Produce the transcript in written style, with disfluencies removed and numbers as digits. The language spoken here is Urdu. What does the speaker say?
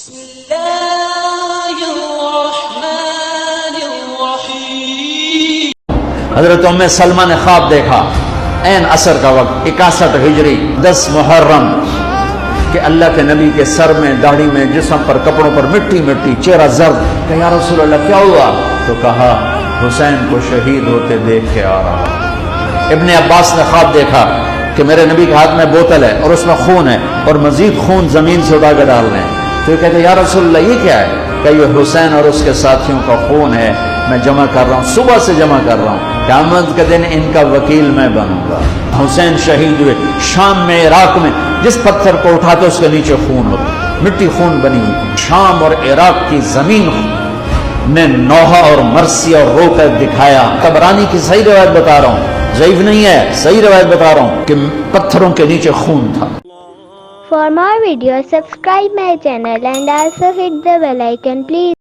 بسم اللہ الرحمن الرحیم۔ حضرت ام سلمہ نے خواب دیکھا عین عصر کا وقت 61 ہجری 10 محرم کہ اللہ کے نبی کے سر میں داڑھی میں جسم پر کپڑوں پر مٹی مٹی، چہرہ زرد کہ یا رسول اللہ کیا ہوا؟ تو کہا حسین کو شہید ہوتے دیکھ کے آ رہا۔ ابن عباس نے خواب دیکھا کہ میرے نبی کے ہاتھ میں بوتل ہے اور اس میں خون ہے اور مزید خون زمین سے اٹھا کے ڈال رہے ہیں۔ تو یہ کہتے ہیں یا رسول اللہ یہ کیا ہے؟ کہ یہ حسین اور اس کے ساتھیوں کا خون ہے، میں جمع کر رہا ہوں، صبح سے جمع کر رہا ہوں، قیامت کے دن ان کا وکیل میں بنوں گا۔ حسین شہید ہوئے شام میں، عراق میں، جس پتھر کو اٹھاتے اس کے نیچے خون ہوتا، مٹی خون بنی ہوئی۔ شام اور عراق کی زمین نے نوحہ اور مرسی اور رو کر دکھایا۔ طبرانی کی صحیح روایت بتا رہا ہوں، ضعیف نہیں ہے، صحیح روایت بتا رہا ہوں کہ پتھروں کے نیچے خون تھا۔ For more videos, subscribe my channel and also hit the bell icon, please.